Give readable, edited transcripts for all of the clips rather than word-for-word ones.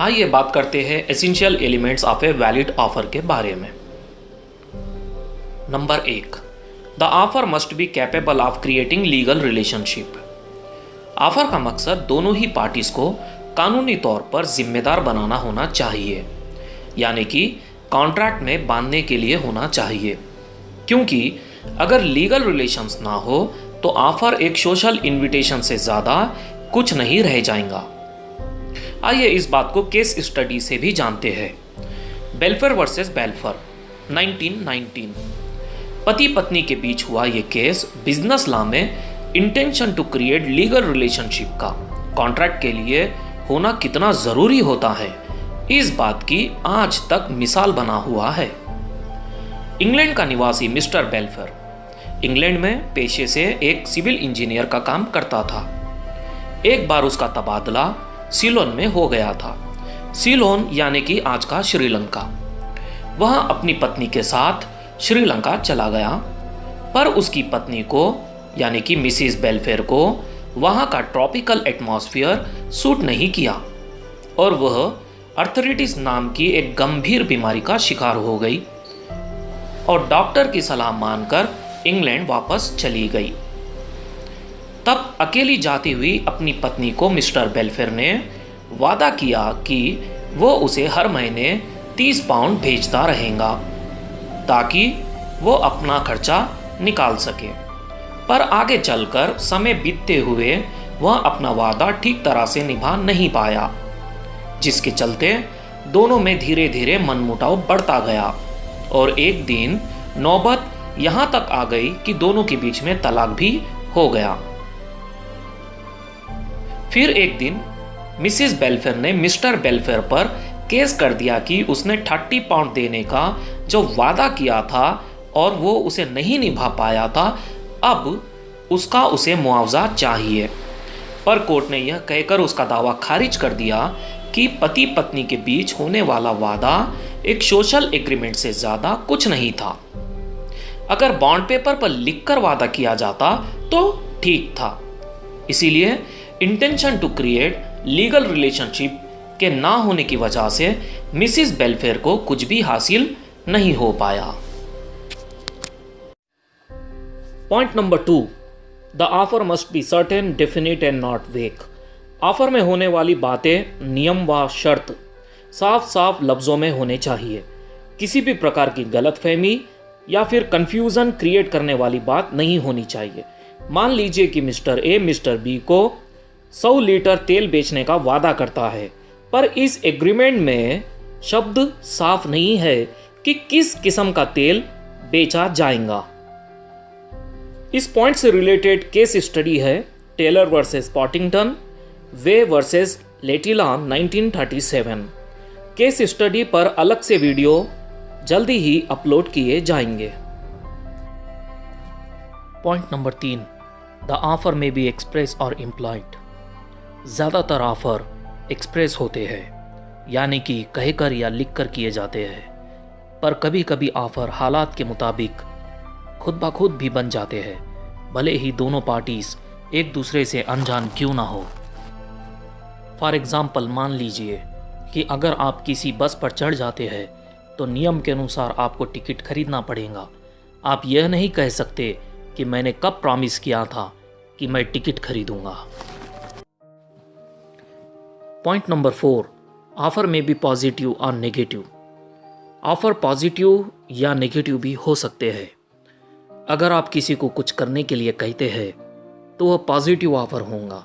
आइए बात करते हैं essential elements of a valid offer के बारे में। Number 1, the offer must be capable of creating legal relationship. Offer का मकसद दोनों ही पार्टीज को कानूनी तौर पर जिम्मेदार बनाना होना चाहिए, यानी कि कॉन्ट्रैक्ट में बांधने के लिए होना चाहिए, क्योंकि अगर लीगल रिलेशंस ना हो तो ऑफर एक सोशल इनविटेशन से ज़्यादा कुछ नहीं रह जाएगा। आइए इस बात को केस स्टडी से भी जानते हैं। Balfour versus Balfour 1919। पति पत्नी के बीच हुआ ये केस बिजनेस लॉ में intention to create legal relationship का कॉन्ट्रैक्ट के लिए होना कितना ज़रूरी होता है, इस बात की आज तक मिसाल बना हुआ है। इंग्लैंड का निवासी मिस्टर बेल्फर इंग्लैंड में पेशे से एक सिविल इंजीनियर का काम करता था। एक बार उसका तबादला सीलोन में हो गया था। सीलोन यानी कि आज का श्रीलंका। वह अपनी पत्नी के साथ श्रीलंका चला गया, पर उसकी पत्नी को यानी कि मिसिस बेल्फेयर को वहाँ का ट्रॉपिकल एटमॉस्फेयर सूट नहीं किया और वह आर्थराइटिस नाम की एक गंभीर बीमारी का शिकार हो गई और डॉक्टर की सलाह मानकर इंग्लैंड वापस चली गई। तब अकेली जाती हुई अपनी पत्नी को मिस्टर बेल्फेयर ने वादा किया कि वो उसे हर महीने 30 पाउंड भेजता रहेगा ताकि वो अपना खर्चा निकाल सके। पर आगे चलकर समय बीतते हुए वह अपना वादा ठीक तरह से निभा नहीं पाया, जिसके चलते दोनों में धीरे धीरे मनमुटाव बढ़ता गया और एक दिन नौबत यहाँ तक आ गई कि दोनों के बीच में तलाक भी हो गया। फिर एक दिन मिसिस बेल्फेयर ने मिस्टर बेल्फेयर पर केस कर दिया कि उसने 30 पाउंड देने का जो वादा किया था और वो उसे नहीं निभा पाया था, अब उसका उसे मुआवजा चाहिए। पर कोर्ट ने यह कहकर उसका दावा खारिज कर दिया कि पति पत्नी के बीच होने वाला वादा एक सोशल एग्रीमेंट से ज़्यादा कुछ नहीं था। अगर बॉन्ड पेपर पर लिखकर वादा किया जाता तो ठीक था। इसीलिए intention to create legal relationship के ना होने की वजह से मिसिस बेल्फेयर को कुछ भी हासिल नहीं हो पाया। Point number 2, the offer must be certain, definite and not wake. Offer में होने वाली बातें, नियम व शर्त साफ साफ लफ्ज़ों में होने चाहिए। किसी भी प्रकार की गलतफहमी या फिर कंफ्यूजन क्रिएट करने वाली बात नहीं होनी चाहिए। मान लीजिए कि मिस्टर ए मिस्टर बी को 100 लीटर तेल बेचने का वादा करता है, पर इस एग्रीमेंट में शब्द साफ नहीं है कि किस किस्म का तेल बेचा जाएगा। इस पॉइंट से रिलेटेड केस स्टडी है टेलर वर्सेस पॉटिंगटन, वे वर्सेस लेटिलॉन 1937। केस स्टडी पर अलग से वीडियो जल्दी ही अपलोड किए जाएंगे। पॉइंट नंबर 3, द ऑफर में बी एक्सप्रेस और इम्प्लाइड। ज़्यादातर ऑफर एक्सप्रेस होते हैं, यानी कि कहकर या लिखकर किए जाते हैं, पर कभी कभी ऑफर हालात के मुताबिक खुद ब खुद भी बन जाते हैं, भले ही दोनों पार्टीज एक दूसरे से अनजान क्यों ना हो। फॉर एग्ज़ाम्पल, मान लीजिए कि अगर आप किसी बस पर चढ़ जाते हैं तो नियम के अनुसार आपको टिकट खरीदना पड़ेगा। आप यह नहीं कह सकते कि मैंने कब प्रॉमिस किया था कि मैं टिकट खरीदूंगा। पॉइंट नंबर 4, ऑफर में भी पॉजिटिव और नेगेटिव। ऑफर पॉजिटिव या नेगेटिव भी हो सकते हैं। अगर आप किसी को कुछ करने के लिए कहते हैं तो वह पॉजिटिव ऑफर होगा,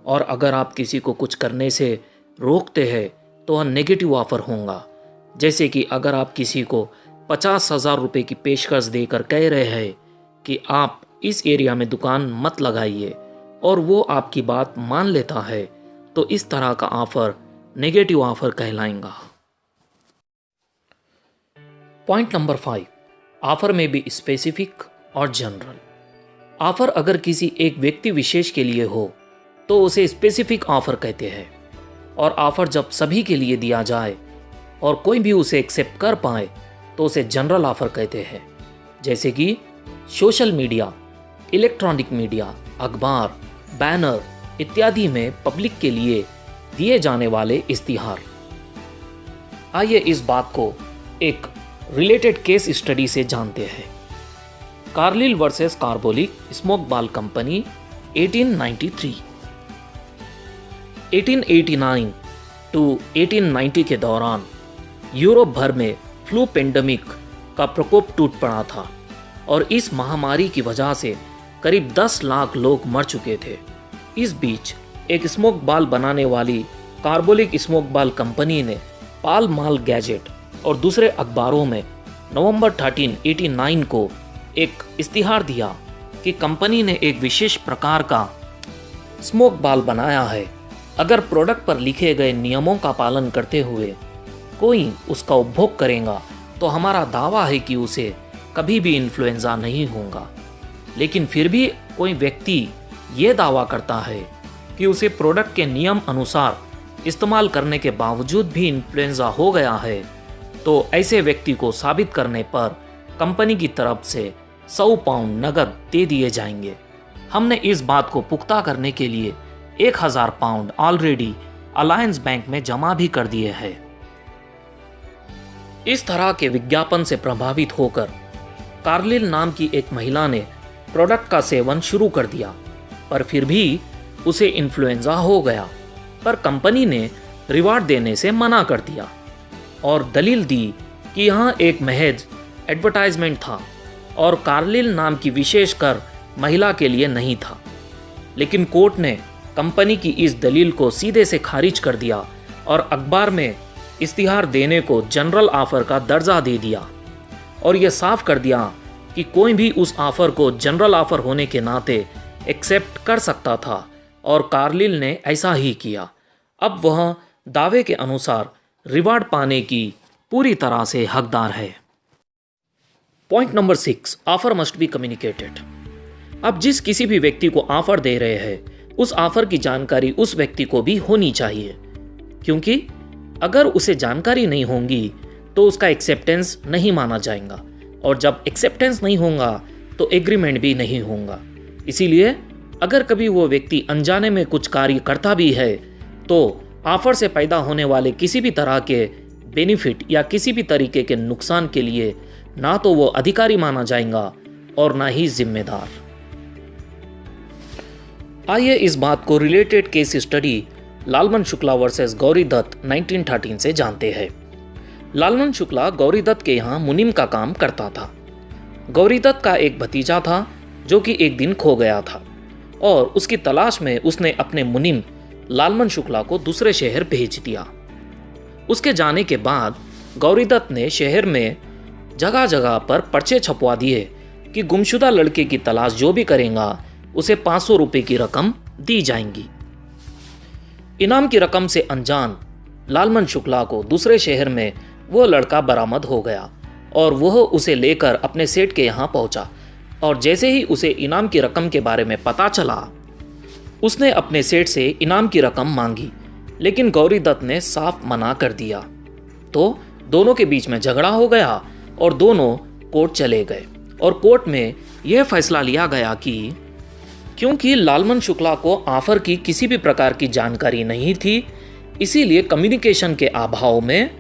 और अगर आप किसी को कुछ करने से रोकते हैं तो वह नेगेटिव ऑफर होगा। जैसे कि अगर आप किसी को 50,000 रुपये की पेशकश देकर कह रहे हैं कि आप इस एरिया में दुकान मत लगाइए और वो आपकी बात मान लेता है, तो इस तरह का ऑफर नेगेटिव ऑफर कहलाएगा। पॉइंट नंबर 5, ऑफर में भी स्पेसिफिक और जनरल। ऑफर अगर किसी एक व्यक्ति विशेष के लिए हो तो उसे स्पेसिफिक ऑफर कहते हैं, और ऑफर जब सभी के लिए दिया जाए और कोई भी उसे एक्सेप्ट कर पाए तो उसे जनरल ऑफर कहते हैं। जैसे कि सोशल मीडिया, इलेक्ट्रॉनिक मीडिया, अखबार, बैनर इत्यादि में पब्लिक के लिए दिए जाने वाले इश्तिहार, आइए इस बात को एक रिलेटेड केस स्टडी से जानते हैं। कार्लिल वर्सेस कार्बोलिक स्मोक बाल कंपनी 1893। 1889 टू 1890 के दौरान यूरोप भर में फ्लू पेंडेमिक का प्रकोप टूट पड़ा था और इस महामारी की वजह से करीब 10 लाख लोग मर चुके थे। इस बीच एक स्मोक बाल बनाने वाली कार्बोलिक स्मोक बाल कंपनी ने पाल माल गैजेट और दूसरे अखबारों में नवंबर 13, 1889 को एक इश्तिहार दिया कि कंपनी ने एक विशेष प्रकार का स्मोक बाल बनाया है। अगर प्रोडक्ट पर लिखे गए नियमों का पालन करते हुए कोई उसका उपभोग करेगा तो हमारा दावा है कि उसे कभी भी इन्फ्लुएंजा नहीं होगा। लेकिन फिर भी कोई व्यक्ति ये दावा करता है कि उसे प्रोडक्ट के नियम अनुसार इस्तेमाल करने के बावजूद भी इन्फ्लुएंजा हो गया है, तो ऐसे व्यक्ति को साबित करने पर कंपनी की तरफ से 100 पाउंड नगद दे दिए जाएंगे। हमने इस बात को पुख्ता करने के लिए 1000 पाउंड ऑलरेडी अलायंस बैंक में जमा भी कर दिए हैं। इस तरह के विज्ञापन से प्रभावित होकर कार्लिल नाम की एक महिला ने प्रोडक्ट का सेवन शुरू कर दिया, पर फिर भी उसे इन्फ्लुएंजा हो गया। पर कंपनी ने रिवार्ड देने से मना कर दिया और दलील दी कि यहाँ एक महज एडवर्टाइजमेंट था और कार्लिल नाम की विशेषकर महिला के लिए नहीं था। लेकिन कोर्ट ने कंपनी की इस दलील को सीधे से खारिज कर दिया और अखबार में इश्तिहार देने को जनरल ऑफर का दर्जा दे दिया और यह साफ कर दिया कि कोई भी उस ऑफर को जनरल ऑफर होने के नाते एक्सेप्ट कर सकता था और कार्लिल ने ऐसा ही किया। अब वह दावे के अनुसार रिवार्ड पाने की पूरी तरह से हकदार है। Point number 6, offer must be communicated. अब जिस किसी भी व्यक्ति को ऑफर दे रहे हैं उस ऑफर की जानकारी उस व्यक्ति को भी होनी चाहिए, क्योंकि अगर उसे जानकारी नहीं होगी तो उसका एक्सेप्टेंस नहीं माना जाएगा और जब एक्सेप्टेंस नहीं होगा तो एग्रीमेंट भी नहीं होगा। इसीलिए अगर कभी वो व्यक्ति अनजाने में कुछ कार्य करता भी है तो ऑफर से पैदा होने वाले किसी भी तरह के बेनिफिट या किसी भी तरीके के नुकसान के लिए ना तो वो अधिकारी माना जाएगा और ना ही जिम्मेदार। आइए इस बात को related case study Lalman Shukla versus Gauri Dutt 1913 से जानते हैं। लालमन शुक्ला गौरी दत्त के यहाँ मुनीम का काम करता था। गौरी दत्त का एक भतीजा था जो कि एक दिन खो गया था और उसकी तलाश में उसने अपने मुनीम लालमन शुक्ला को दूसरे शहर भेज दिया। उसके जाने के बाद गौरी दत्त ने शहर में जगह जगह पर पर्चे छपवा दिए कि गुमशुदा लड़के की तलाश जो भी करेगा उसे 500 रुपये की रकम दी जाएंगी। इनाम की रकम से अनजान लालमन शुक्ला को दूसरे शहर में वो लड़का बरामद हो गया और वह उसे लेकर अपने सेठ के यहाँ पहुंचा और जैसे ही उसे इनाम की रकम के बारे में पता चला उसने अपने सेठ से इनाम की रकम मांगी, लेकिन गौरी दत्त ने साफ मना कर दिया। तो दोनों के बीच में झगड़ा हो गया और दोनों कोर्ट चले गए और कोर्ट में यह फैसला लिया गया कि क्योंकि लालमन शुक्ला को ऑफर की किसी भी प्रकार की जानकारी नहीं थी, इसीलिए कम्युनिकेशन के अभाव में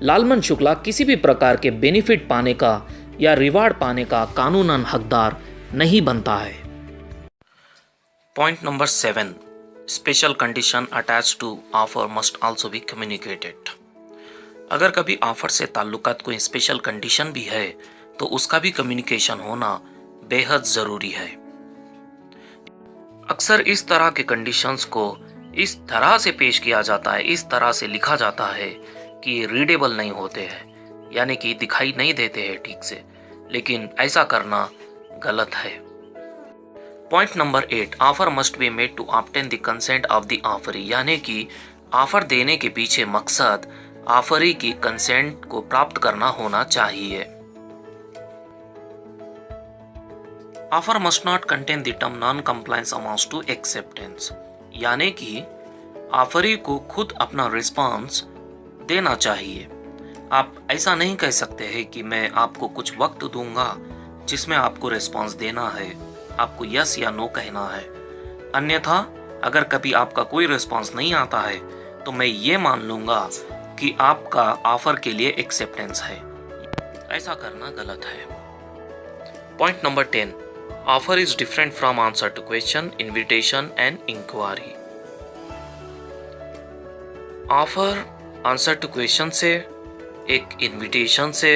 लालमन शुक्ला किसी भी प्रकार के बेनिफिट पाने का या रिवार्ड पाने का कानूनन हकदार नहीं बनता है। Point number 7, special condition attach to offer must also be communicated. अगर कभी ऑफर से ताल्लुकात कोई स्पेशल कंडीशन भी है तो उसका भी कम्युनिकेशन होना बेहद ज़रूरी है। अक्सर इस तरह के कंडीशंस को इस तरह से पेश किया जाता है, इस तरह से लिखा जाता है कि रीडेबल नहीं होते हैं, यानी कि दिखाई नहीं देते हैं ठीक से, लेकिन ऐसा करना गलत है। Point number 8, offer must be made to obtain the consent of the offeree, यानी कि ऑफर देने के पीछे मकसद ऑफरी की कंसेंट को प्राप्त करना होना चाहिए। Offer must not contain the term non compliance amounts to acceptance, यानी कि ऑफरी को खुद अपना रिस्पांस देना चाहिए। आप ऐसा नहीं कह सकते हैं कि मैं आपको कुछ वक्त दूंगा जिसमें आपको रिस्पांस देना है, आपको यस या नो कहना है। अन्यथा अगर कभी आपका कोई रिस्पांस नहीं आता है तो मैं ये मान लूंगा कि आपका ऑफर के लिए एक्सेप्टेंस है। ऐसा करना गलत है। Point number 10, offer is different from answer to question, invitation and inquiry. Offer answer to question से, एक इन्विटेशन से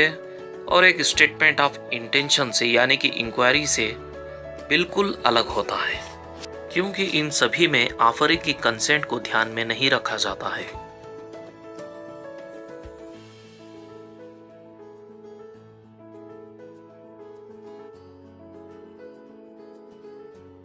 और एक स्टेटमेंट ऑफ इंटेंशन से यानी कि इंक्वायरी से बिल्कुल अलग होता है, क्योंकि इन सभी में ऑफर की कंसेंट को ध्यान में नहीं रखा जाता है।